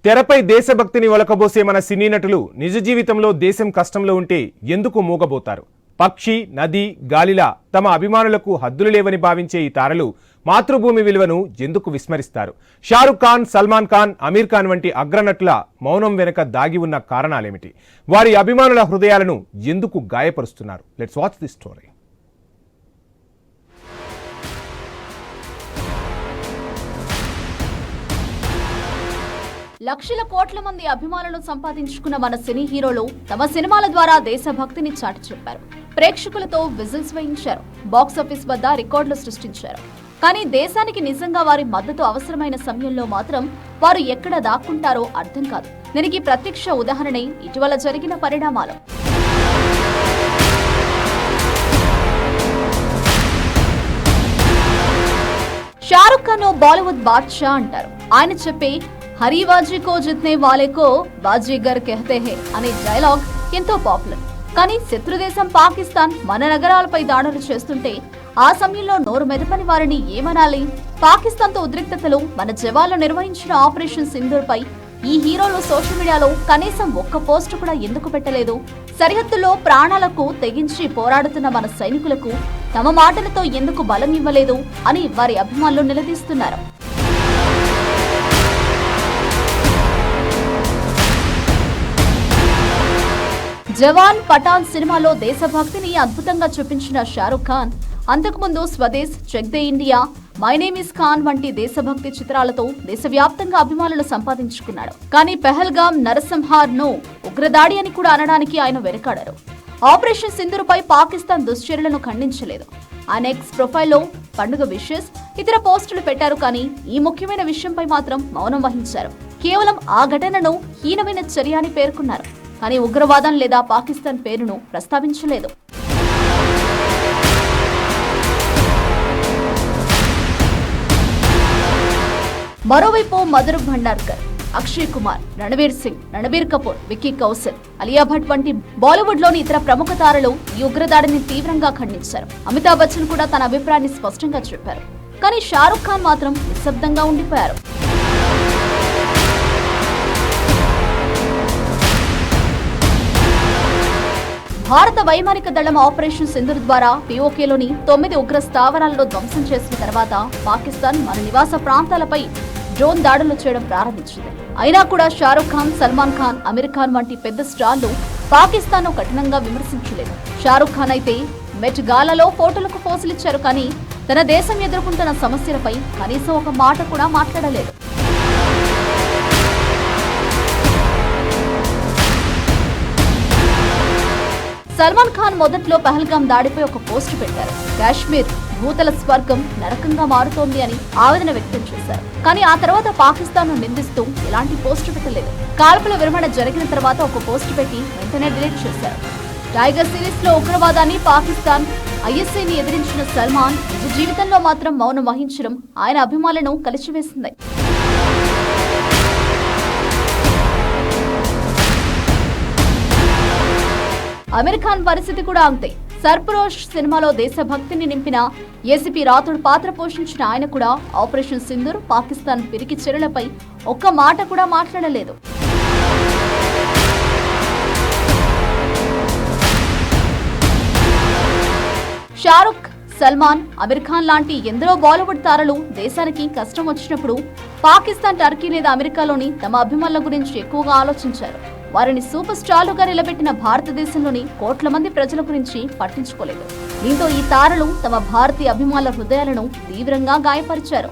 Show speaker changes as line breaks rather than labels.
తెరపై దేశభక్తిని ఒలకబోసే మన సినీ నటులు నిజ జీవితంలో దేశం కష్టంలో ఉంటే ఎందుకు మూగబోతారు? పక్షి, నది, గాలిలా తమ అభిమానులకు హద్దులు లేవని భావించే ఈ తారలు మాతృభూమి విలువను ఎందుకు విస్మరిస్తారు? షారుఖ్ ఖాన్, సల్మాన్ ఖాన్, అమీర్ ఖాన్ వంటి అగ్రనటుల మౌనం వెనుక దాగి ఉన్న కారణాలేమిటి? వారి అభిమానుల హృదయాలను ఎందుకు గాయపరుస్తున్నారు? Let's watch this story.
లక్షల కోట్ల మంది అభిమానులను సంపాదించుకున్న మన సినీ హీరోలు తమ సినిమాల ద్వారా దేశభక్తిని చాటి చెప్పారు. ప్రేక్షకులతో విజిల్స్ వేయించారు. బాక్సాఫీస్ వద్ద రికార్డులు సృష్టించారు. కానీ దేశానికి నిజంగా వారి మద్దతు అవసరమైన సమయంలో మాత్రం వారు ఎక్కడ దాక్కుంటారో అర్థం కాదు. దీనికి ప్రత్యక్ష ఉదాహరణే ఇటీవల జరిగిన పరిణామాలు. షారుఖ్ ఖాన్ బాలీవుడ్ బాద్షా అంటారు. ఆయన చెప్పే హరివాజీ కో జిత్నే వాలే కో బాజీగర్ కెహతే హే అనే డైలాగ్ ఎంతో పాపులర్. కానీ శత్రుదేశం పాకిస్తాన్ మన నగరాలపై దాడులు చేస్తుంటే ఆ సమయంలో నోరు మెదపని వారిని ఏమనాలి? పాకిస్తాన్తో ఉద్రిక్తతలు మన జవాన్లు నిర్వహించిన ఆపరేషన్ సింధూర్ పై ఈ హీరోలు సోషల్ మీడియాలో కనీసం ఒక్క పోస్టు కూడా ఎందుకు పెట్టలేదు? సరిహద్దులో ప్రాణాలకు తెగించి పోరాడుతున్న మన సైనికులకు తమ మాటలతో ఎందుకు బలం ఇవ్వలేదు అని వారి అభిమానులు నిలదీస్తున్నారు. జవాన్, పఠాన్ సినిమాలో దేశభక్తిని అద్భుతంగా చూపించిన షారుఖ్ ఖాన్ అంతకుముందు Swades, Chak De India, my name is Khan వంటి దేశభక్తి చిత్రాలతో దేశవ్యాప్తంగా అభిమానులు సంపాదించుకున్నాడు. కానీ పెహల్గాం నరసంహార్ ను ఉగ్రదాడి అని కూడా అనడానికి ఆయన వెనకాడారు. ఆపరేషన్ సింధూర్ పై పాకిస్తాన్ దుశ్చర్యలను ఖండించలేదు. ఆయన ఎక్స్ ప్రొఫైల్లో పండుగ విషెస్, ఇతర పోస్టులు పెట్టారు. కానీ ఈ ముఖ్యమైన విషయంపై మాత్రం మౌనం వహించారు. కేవలం ఆ ఘటనను హీనమైన చర్య అని పేర్కొన్నారు. కానీ ఉగ్రవాదం లేదా పాకిస్తాన్ పేరును ప్రస్తావించలేదు. మరోవైపు మధుర్ భండార్కర్, అక్షయ్ కుమార్, రణవీర్ సింగ్, రణబీర్ కపూర్, విక్కీ కౌశల్, అలియా భట్ వంటి బాలీవుడ్ లోని ఇతర ప్రముఖ తారలు ఈ ఉగ్రదాడిని తీవ్రంగా ఖండించారు. అమితాబ్ బచ్చన్ కూడా తన అభిప్రాయాన్ని స్పష్టంగా చెప్పారు. కానీ షారుఖ్ ఖాన్ మాత్రం నిశ్శబ్దంగా ఉండిపోయారు. భారత వైమానిక దళం ఆపరేషన్ సింధూర్ ద్వారా పీఓకేలోని 9 ఉగ్ర స్థావరాలను ధ్వంసం చేసిన తర్వాత పాకిస్తాన్ మన నివాస ప్రాంతాలపై డ్రోన్ దాడులు చేయడం ప్రారంభించింది. అయినా కూడా షారుఖ్ ఖాన్, సల్మాన్ ఖాన్, అమీర్ ఖాన్ వంటి పెద్ద స్టార్లు పాకిస్తాన్ ను కఠినంగా విమర్శించలేదు. షారుఖ్ ఖాన్ అయితే మెట్ గాలాలో ఫోటోలకు పోజులిచ్చారు. కానీ తన దేశం ఎదుర్కొంటున్న సమస్యలపై కనీసం ఒక మాట కూడా మాట్లాడలేదు. సల్మాన్ ఖాన్ మొదట్లో పహల్గాం దాడిపై ఒక పోస్టు పెట్టారు. కాశ్మీర్ భూతల స్వర్గం నరకంగా మారుతోంది అని ఆవేదన వ్యక్తం చేశారు. కానీ ఆ తర్వాత పాకిస్తాన్ ను నిందిస్తూ ఎలాంటి పోస్టు పెట్టలేదు. కాల్పుల విరమణ జరిగిన తర్వాత ఒక పోస్టు పెట్టి వెంటనే డిలీట్ చేశారు. టైగర్ సిరీస్ లో ఉగ్రవాదాన్ని, పాకిస్తాన్, ఐఎస్ఐని ఎదిరించిన సల్మాన్ నిజ జీవితంలో మాత్రం మౌనం వహించడం ఆయన అభిమానులను కలిచివేసింది. అమీర్ ఖాన్ పరిస్థితి కూడా అంతే. సర్ఫరోష్ సినిమాలో దేశభక్తిని నింపిన ఏసీపీ రాథోడ్ పాత్ర పోషించిన ఆయన కూడా ఆపరేషన్ సింధూర్, పాకిస్తాన్ పిరికి చర్యలపై ఒక్క మాట కూడా మాట్లాడలేదు. షారుఖ్, సల్మాన్, అమీర్ ఖాన్ లాంటి ఎందరో బాలీవుడ్ తారలు దేశానికి కష్టం వచ్చినప్పుడు పాకిస్తాన్, టర్కీ లేదా అమెరికాలోని తమ అభిమానుల గురించి ఎక్కువగా ఆలోచించారు. వారిని సూపర్ స్టార్లుగా నిలబెట్టిన భారతదేశంలోని కోట్ల మంది ప్రజల గురించి పట్టించుకోలేదు. దీంతో ఈ తారలు తమ భారతీయ అభిమానుల హృదయాలను తీవ్రంగా గాయపరిచారు.